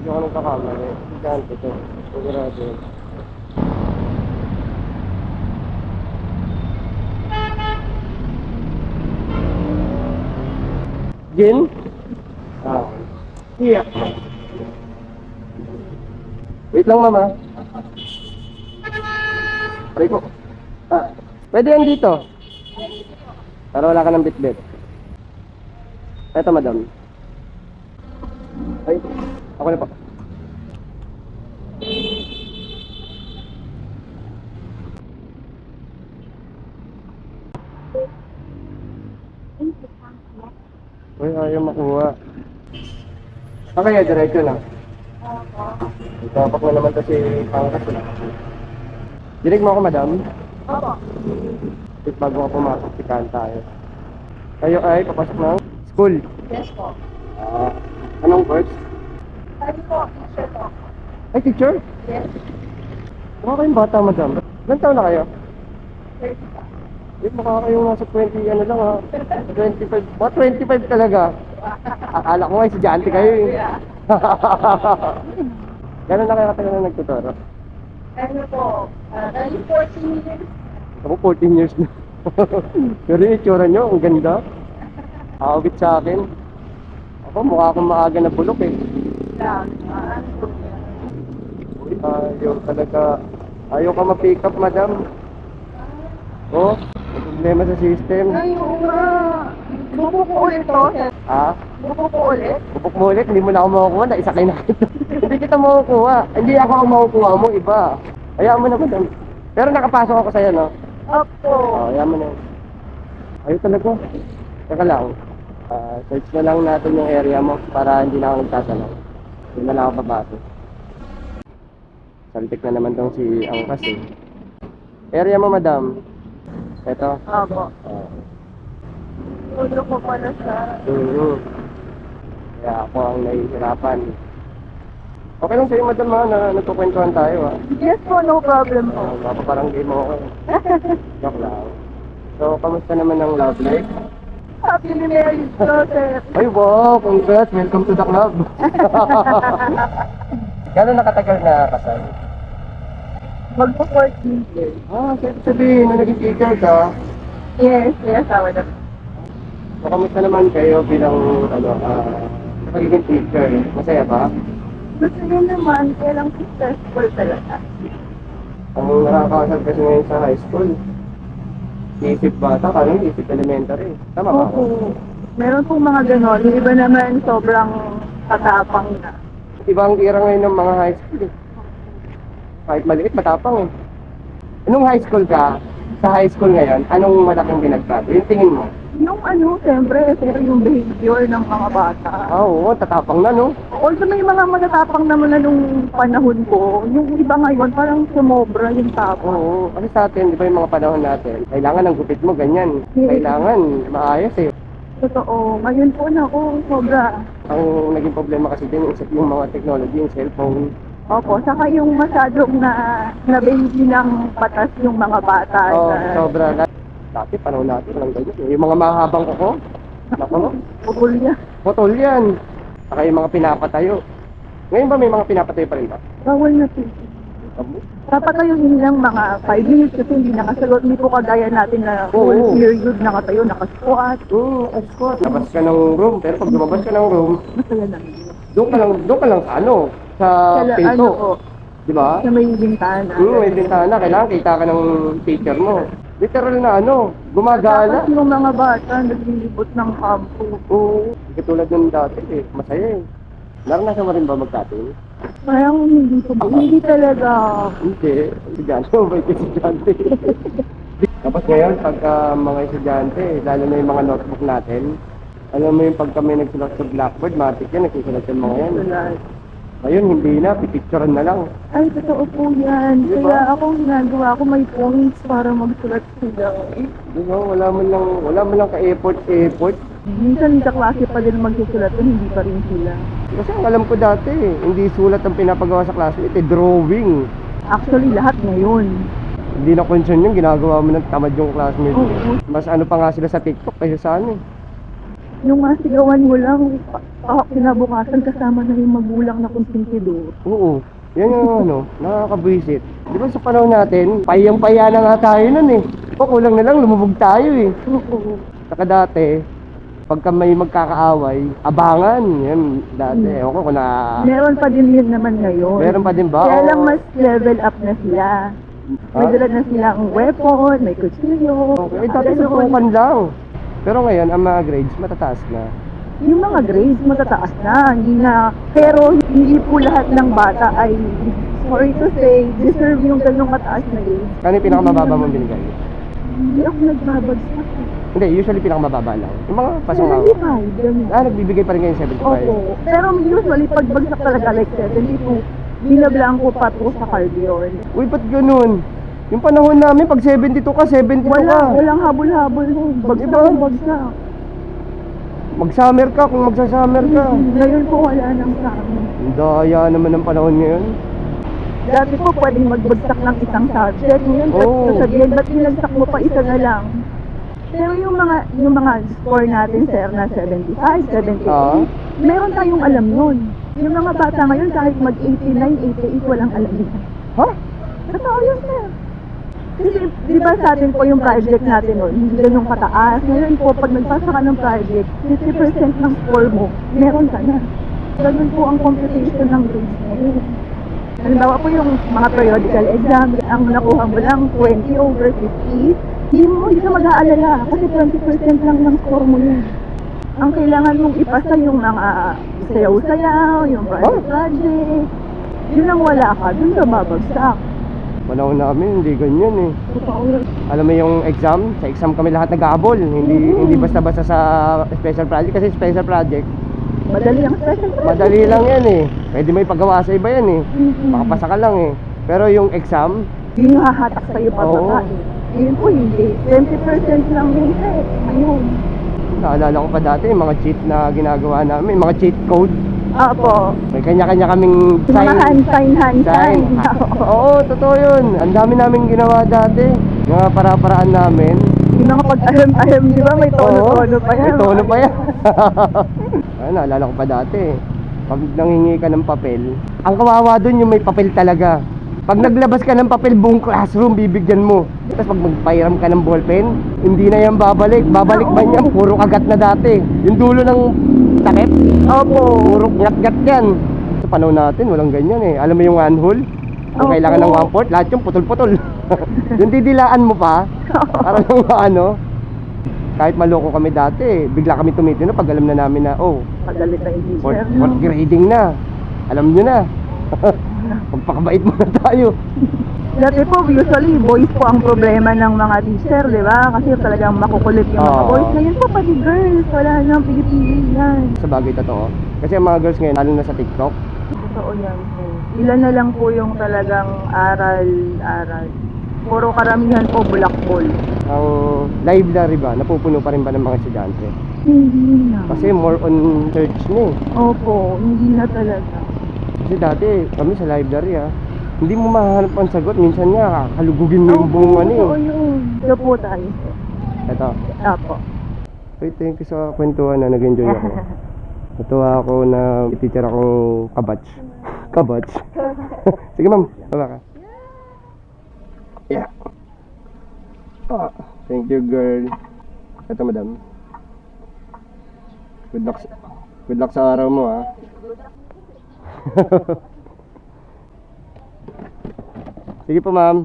Yung anong kakamali. Gigante to. Sigurado yun. Gin? Ah. Iya. Wait lang, mama. Aray ko. Ah, pwede yan dito. Para wala ka ng bit-bit. Eto, madam. Ay, ako na po. Uy, ayaw makuha. Kaya diretso na. Itapak na naman to si Pangkas. Dinig mo ako, madam? Opo. Wait, bago ako pumasok, sikahan tayo. Kayo ay papasok ng school. Yes po. Ah, anong course? Sabi po, teacher po. Ay, teacher? Yes. Mukha kayong bata, madam. Ilan taon na kayo? 30 pa. Eh, mukha kayong nasa 20, ano lang ha? 25, mga 25 talaga. Akala ko nga, estudyante kayo eh. Gano'n na kayo katagal na nagtuturo? Ano po, 14 years. Ako 14 years na. Pero yung itsura nyo, ang ganda. Awit sa akin. Ako, mukha akong maaga na bulok eh. Lang. Uy, ayaw talaga. Ayaw ka ma-pick up, madam. Oh, may problema sa system. Ay, oo nga. Buko po ulit to. Ha? Buko po ulit. Bubuk mo ulit, hindi mo na ako makukuha, naisakay na kita. Hindi kita makukuha. Hindi ako ang makukuha mo, iba. Hayaan mo na, madam. Pero nakapasok ako sa'yo, no? Opo. Oh, hayaan mo na. Ayaw talaga. Teka lang. Search na lang natin yung area mo para hindi na ako nagtatanong. Hindi na lang ako babati. Saltik na naman tong si Angkas eh. Area mo, madam. Ito. Opo. Ulo ko pala sa... Kaya ako ang nahihirapan. Okay lang sa'yo, madam, ha, na nagkukwentuhan tayo, ha. Yes po, no problem po. Parang game ako. Joke lang. So, kamusta naman ang love life? Happy marriage to, sir. Ay, wow! Congrats! Welcome to the club! Gano'n nakatagal na kasal? Magpo-14 years. Sabihin na naging teacher ka. Yes, yes, awa na. So, kamusta naman kayo bilang, pagiging teacher? Masaya ba? Gusto nyo naman, kaya lang successful talaga. Ang nakakasal kasi ngayon sa high school, isip bata, kano isip elementary. Tama ba ako? Oo. Meron pong mga ganon. Yung iba naman sobrang katapang na. Ibang tira ngayon ng mga high school eh. Kahit maliit, matapang eh. Nung high school ka, sa high school ngayon, anong malaking pinagbago? Yung tingin mo? Yung ano, siyempre, pero yung behavior ng mga bata. Oo, tatapang na, no? Also may mga matatapang naman na nung panahon ko. Yung iba ngayon, parang sumobra yung tapang. Oo, kasi sa atin, di ba yung mga panahon natin, kailangan ng gupit mo, ganyan. Kailangan maayos eh. Totoo. Ngayon po na ako, sobra. Ang naging problema kasi din yung mga technology, yung cellphone. Opo, saka yung masyadong na-baby ng patas yung mga bata. Oo, na sobra. Dati, panahon natin, walang ganyan. Yung mga mahabang kuko, naku, pupul niya. putol yan. Saka yung mga pinapatayo. Ngayon ba may mga pinapatayo pa rin ba? Bawal na po. Dapat tayo nilang mga 5 minutes kasi hindi nakasagot. Hindi po kagaya natin na Oo. whole period nakatayo, nakasquat. Squat. Labas ka ng room, pero pag lumabas ka ng room, Masaya lang. doon ka lang sa ano, sa Ano pinto. po, Di ba? sa may bintana. May bintana, kailangan kita ka ng teacher mo. Literal na ano, gumagala. Tapos yung mga bata naglilibot ng kampo. Oo, katulad ng dati eh, masaya eh. Naranasan mo rin ba mag-cutting? Parang hindi ko, hindi talaga. Hindi, estudyante mo ba yung estudyante? Tapos ngayon, pagka mga estudyante, lalo na yung mga notebook natin, alam mo yung pag kami nagsulat sa blackboard, matik yan, nagsusulat yung mga yan. Ngayon, hindi na, pipicturean na lang. Ay, totoo po yan. Diba? Kaya ako ginagawa ko may points para magsulat sila. Di ba, wala mo lang ka-effort. Minsan sa klase pa din magsusulat yun, hindi pa rin sila. Kasi ang alam ko dati, hindi sulat ang pinapagawa sa classmate, drawing. Actually, lahat ngayon. Hindi na concern yung ginagawa mo ng tamad yung classmate mo. Oo. Mas ano pa nga sila sa TikTok kaysa sa ano eh. Yung masigawan mo lang, kinabukasan kasama na yung magulang na konsentidor. Oo. Yan yung ano, nakakabwisit. Di ba sa panahon natin, payang-paya na nga tayo nun eh. O kulang na lang, lumubog tayo eh. Oo. Saka dati, pagka may magkakaaway, abangan. Yan, dati. Ewan ko kung na... Meron pa din yun naman ngayon. Meron pa din ba? Kaya Oo. lang mas level up na sila. May Ha? dala na silang weapon, may kutsilyo. Okay, dati sutukan lang. Pero ngayon, ang mga grades, matataas na. Yung mga grades matataas na, hindi na, pero hindi po lahat ng bata ay, sorry to say, deserve yung ganong mataas na grades. Kano yung pinakamababa mong binigay? Hindi ako nagbabagsak. Hindi, usually pinakamababa lang. Yung mga pasong 75, ganun. nagbibigay pa rin kayo ng 75. Opo. Pero usually, pag bagsak talaga like 72, binablaan ko pa po sa cardio. Uy, ba't ganun? Yung panahon namin, pag 72 ka, 72 ka. Walang habol-habol nun. Bagsak Diba? ang bagsak. Mag-summer ka kung magsa-summer ka. Ngayon po wala nang sa amin. Ang daya naman ng panahon ngayon. Dati po pwedeng magbagsak ng isang subject. Ngayon, Oo. sabihin, ba't pinagsak mo pa isa na lang? Pero yung mga score natin, sir, na 75, 78, Ah. meron tayong alam nun. Yung mga bata ngayon, kahit mag-89, 88, walang alam yun. Ha? Totoo yun, sir. Kasi, di ba sa atin po yung project natin nun, hindi ganun kataas. Ngayon po, pag nagpasa ka ng project, 50% ng score mo, meron ka na. Ganun po ang computation ng grades ngayon. Halimbawa po yung mga periodical exam, ang nakuha mo lang 20 over 50, hindi ka mag-aalala kasi 20% lang ng score mo yun. Ang kailangan mong ipasa yung mga sayaw-sayaw, yung project. Yun ang wala ka, dun ka babagsak. Panahon namin, hindi ganyan eh. Totoo yun. Alam mo yung exam? Sa exam kami lahat nag-aabol. Hindi basta-basta sa special project. Kasi special project, Madali ang special project. madali lang yan eh. Pwede may pagawa sa iba yan eh. Mhm. Makapasa ka lang eh. Pero yung exam, Yun yung hahatak sa'yo pababa Oo. eh. Yun po hindi. 20% lang yun eh. Ayun. naalala ko pa dati, yung mga cheat na ginagawa namin, mga cheat code. Apo. May kanya-kanya kaming Yung mga hand sign. Oo, totoo yun. Ang dami namin ginawa dati. Yung mga para-paraan namin. Yung mga pag-ahem-ahem, di ba? May tono-tono pa yan. May tono pa yan. Ay, naalala ko pa dati. Pag nanghingi ka ng papel, ang kawawa dun yung may papel talaga. Pag naglabas ka ng papel, buong classroom bibigyan mo. Tapos pag magpairam ka ng ballpen, hindi na yan babalik. Babalik ba niyan? Puro kagat na dati. Yung dulo ng takip, Opo. puro ngat-ngat yan. Sa panahon natin, walang ganyan eh. Alam mo yung one hole? Kung Opo. kailangan ng 1/4, lahat yung putol-putol. Yung didilaan mo pa, para lang ano. Kahit maloko kami dati, bigla kami tumitino pag alam na namin na, oh, Pagalit na yung fourth teacher. grading na. Alam nyo na. Pagpakabait mo na tayo. Dati po, usually, boys po ang problema ng mga teacher, di ba? Kasi talagang makukulit yung mga Oo. boys. Ngayon po, pati girls, wala nang pili-pili yan. Sa bagay totoo. Kasi ang mga girls ngayon, lalo na sa TikTok, Totoo yan po. Ilan na lang po yung talagang aral. Puro karamihan po bulakbol. ang library ba, napupuno pa rin ba ng mga estudyante? Hindi na. Kasi more on search na eh. Opo, hindi na talaga. Kasi dati, kami sa library hindi mo mahanap ang sagot. Minsan nga, kalugugin mo yung buong ano totoo eh. yun. Ito po tayo. Ito. Apo. Wait, thank you sa kwentuhan na nag-enjoy ako. Natuwa ako na teacher akong kabatch. Kabatch? Sige ma'am, baba ka. Yeah. Ah, thank you girl. Ito madam. Good luck sa araw mo Sige po ma'am.